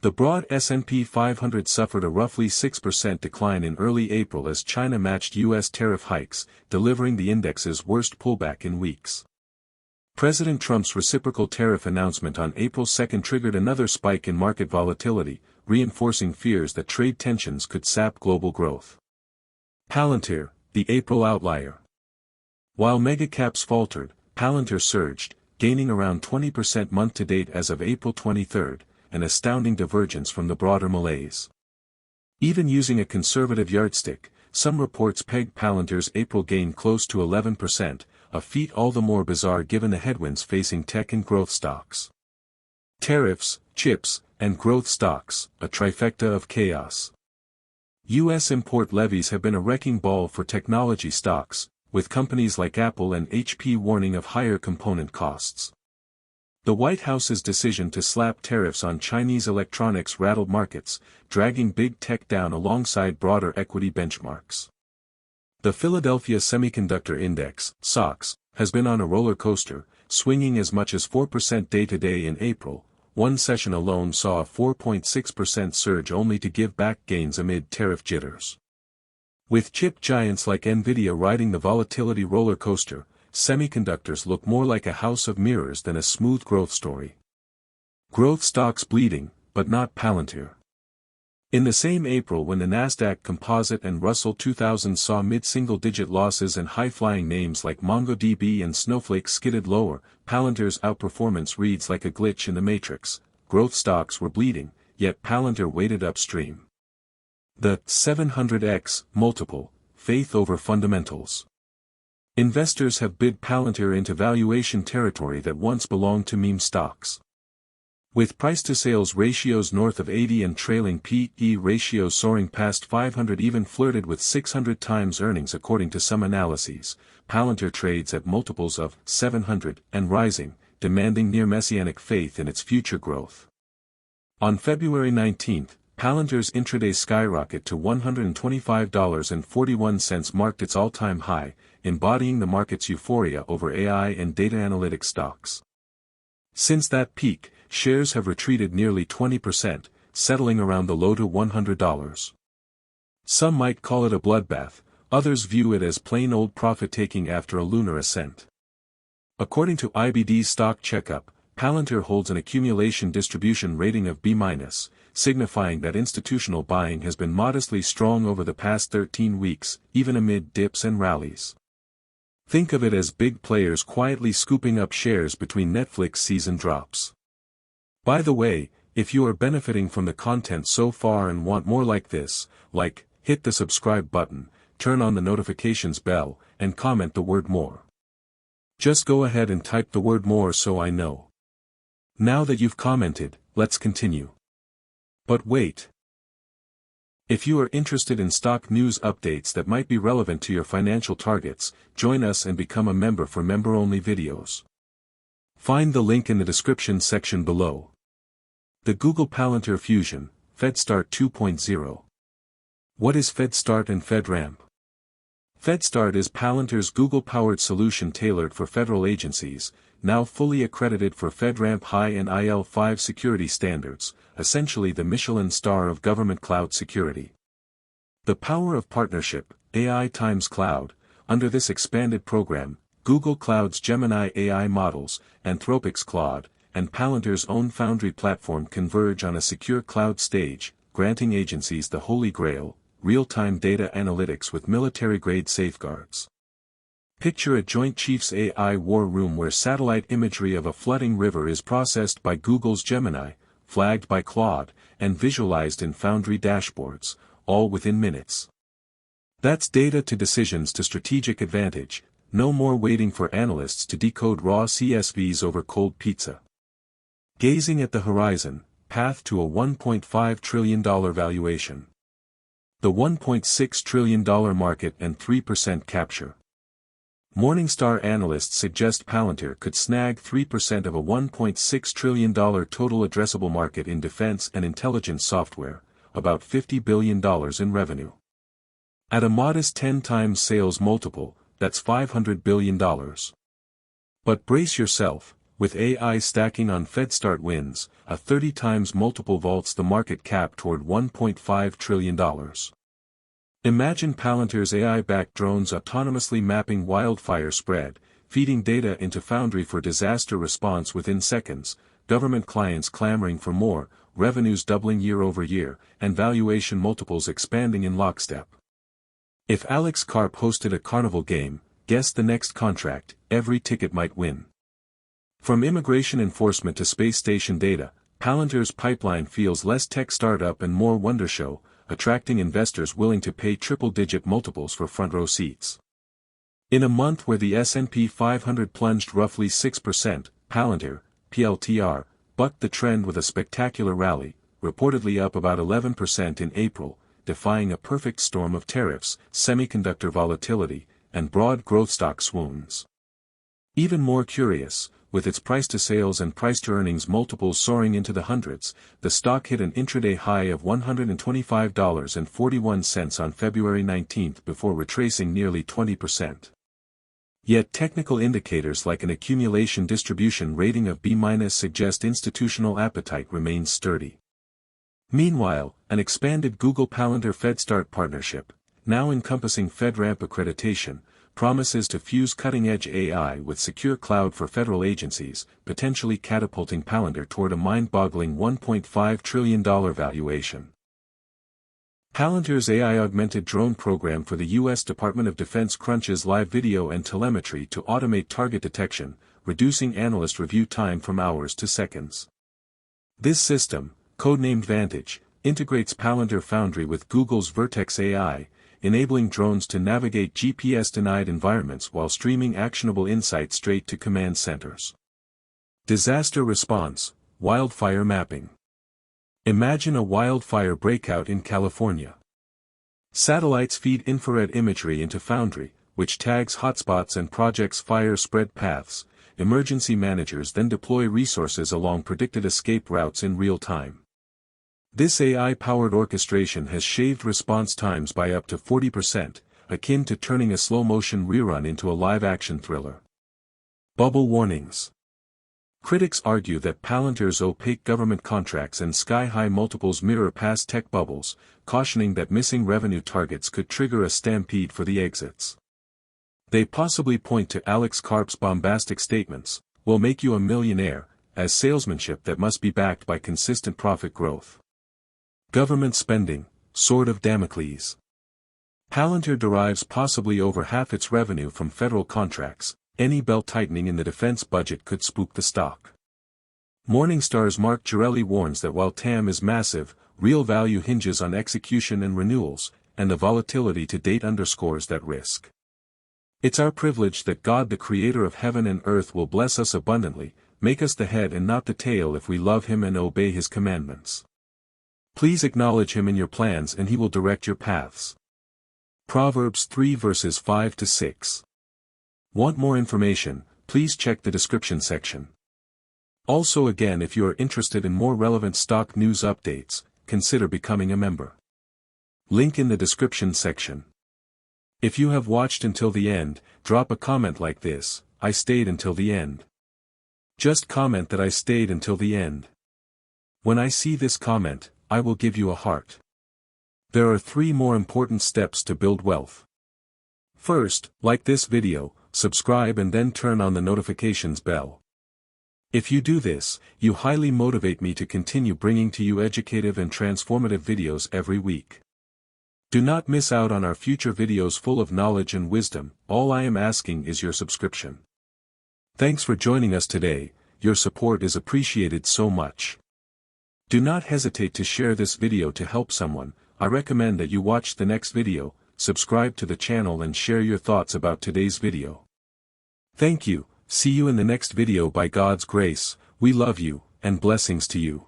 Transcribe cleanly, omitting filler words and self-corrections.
The broad S&P 500 suffered a roughly 6% decline in early April as China matched U.S. tariff hikes, delivering the index's worst pullback in weeks. President Trump's reciprocal tariff announcement on April 2 triggered another spike in market volatility, reinforcing fears that trade tensions could sap global growth. Palantir, the April outlier. While megacaps faltered, Palantir surged, gaining around 20% month-to-date as of April 23, an astounding divergence from the broader malaise. Even using a conservative yardstick, some reports peg Palantir's April gain close to 11%, a feat all the more bizarre given the headwinds facing tech and growth stocks. Tariffs, chips, and growth stocks, a trifecta of chaos. U.S. import levies have been a wrecking ball for technology stocks, with companies like Apple and HP warning of higher component costs. The White House's decision to slap tariffs on Chinese electronics rattled markets, dragging big tech down alongside broader equity benchmarks. The Philadelphia Semiconductor Index, SOX, has been on a roller coaster, swinging as much as 4% day-to-day in April. One session alone saw a 4.6% surge only to give back gains amid tariff jitters. With chip giants like Nvidia riding the volatility roller coaster, semiconductors look more like a house of mirrors than a smooth growth story. Growth stocks bleeding, but not Palantir. In the same April when the Nasdaq Composite and Russell 2000 saw mid-single-digit losses and high-flying names like MongoDB and Snowflake skidded lower, Palantir's outperformance reads like a glitch in the matrix. Growth stocks were bleeding, yet Palantir waded upstream. The 700x multiple, faith over fundamentals. Investors have bid Palantir into valuation territory that once belonged to meme stocks. With price-to-sales ratios north of 80 and trailing P/E ratios soaring past 500, even flirted with 600 times earnings according to some analyses, Palantir trades at multiples of 700 and rising, demanding near-messianic faith in its future growth. On February 19, Palantir's intraday skyrocket to $125.41 marked its all-time high, embodying the market's euphoria over AI and data analytics stocks. Since that peak, shares have retreated nearly 20%, settling around the low to $100. Some might call it a bloodbath, others view it as plain old profit-taking after a lunar ascent. According to IBD's stock checkup, Palantir holds an accumulation distribution rating of B-, signifying that institutional buying has been modestly strong over the past 13 weeks, even amid dips and rallies. Think of it as big players quietly scooping up shares between Netflix season drops. By the way, if you are benefiting from the content so far and want more like this, hit the subscribe button, turn on the notifications bell, and comment the word more. Just go ahead and type the word more so I know. Now that you've commented, let's continue. But wait. If you are interested in stock news updates that might be relevant to your financial targets, join us and become a member for member-only videos. Find the link in the description section below. The Google-Palantir fusion, FedStart 2.0. What is FedStart and FedRAMP? FedStart is Palantir's Google-powered solution tailored for federal agencies, now fully accredited for FedRAMP High and IL5 security standards, essentially the Michelin star of government cloud security. The power of partnership, AI times cloud. Under this expanded program, Google Cloud's Gemini AI models, Anthropic's Claude, and Palantir's own Foundry platform converge on a secure cloud stage, granting agencies the holy grail, real-time data analytics with military-grade safeguards. Picture a Joint Chiefs AI war room where satellite imagery of a flooding river is processed by Google's Gemini, flagged by Claude, and visualized in Foundry dashboards, all within minutes. That's data to decisions to strategic advantage, no more waiting for analysts to decode raw CSVs over cold pizza. Gazing at the horizon, path to a $1.5 trillion valuation. The $1.6 trillion market and 3% capture. Morningstar analysts suggest Palantir could snag 3% of a $1.6 trillion total addressable market in defense and intelligence software, about $50 billion in revenue. At a modest 10 times sales multiple, that's $500 billion. But brace yourself, With AI stacking on FedStart wins, a 30 times multiple vaults the market cap toward $1.5 trillion. Imagine Palantir's AI-backed drones autonomously mapping wildfire spread, feeding data into Foundry for disaster response within seconds, government clients clamoring for more, revenues doubling year over year, and valuation multiples expanding in lockstep. If Alex Karp hosted a carnival game, guess the next contract, every ticket might win. From immigration enforcement to space station data, Palantir's pipeline feels less tech startup and more wonder show, attracting investors willing to pay triple-digit multiples for front-row seats. In a month where the S&P 500 plunged roughly 6%, Palantir, PLTR, bucked the trend with a spectacular rally, reportedly up about 11% in April, defying a perfect storm of tariffs, semiconductor volatility, and broad growth stock swoons. Even more curious, with its price-to-sales and price-to-earnings multiples soaring into the hundreds, the stock hit an intraday high of $125.41 on February 19 before retracing nearly 20%. Yet technical indicators like an accumulation distribution rating of B- suggest institutional appetite remains sturdy. Meanwhile, an expanded Google-Palantir FedStart partnership, now encompassing FedRAMP accreditation, promises to fuse cutting-edge AI with secure cloud for federal agencies, potentially catapulting Palantir toward a mind-boggling $1.5 trillion valuation. Palantir's AI-augmented drone program for the U.S. Department of Defense crunches live video and telemetry to automate target detection, reducing analyst review time from hours to seconds. This system, codenamed Vantage, integrates Palantir Foundry with Google's Vertex AI, enabling drones to navigate GPS-denied environments while streaming actionable insights straight to command centers. Disaster response, wildfire mapping. Imagine a wildfire breakout in California. Satellites feed infrared imagery into Foundry, which tags hotspots and projects fire spread paths. Emergency managers then deploy resources along predicted escape routes in real time. This AI-powered orchestration has shaved response times by up to 40%, akin to turning a slow-motion rerun into a live-action thriller. Bubble warnings. Critics argue that Palantir's opaque government contracts and sky-high multiples mirror past tech bubbles, cautioning that missing revenue targets could trigger a stampede for the exits. They possibly point to Alex Karp's bombastic statements, "We'll make you a millionaire," as salesmanship that must be backed by consistent profit growth. Government spending, sword of Damocles. Palantir derives possibly over half its revenue from federal contracts. Any belt-tightening in the defense budget could spook the stock. Morningstar's Mark Girelli warns that while TAM is massive, real value hinges on execution and renewals, and the volatility to date underscores that risk. It's our privilege that God, the creator of heaven and earth, will bless us abundantly, make us the head and not the tail if we love him and obey his commandments. Please acknowledge him in your plans and he will direct your paths. Proverbs 3 verses 5 to 6. Want more information? Please check the description section. Also again, if you are interested in more relevant stock news updates, consider becoming a member. Link in the description section. If you have watched until the end, drop a comment like this: "I stayed until the end." Just comment that I stayed until the end. When I see this comment, I will give you a heart. There are 3 more important steps to build wealth. First, like this video, subscribe and then turn on the notifications bell. If you do this, you highly motivate me to continue bringing to you educative and transformative videos every week. Do not miss out on our future videos full of knowledge and wisdom. All I am asking is your subscription. Thanks for joining us today. Your support is appreciated so much. Do not hesitate to share this video to help someone. I recommend that you watch the next video, subscribe to the channel and share your thoughts about today's video. Thank you. See you in the next video by God's grace. We love you, and blessings to you.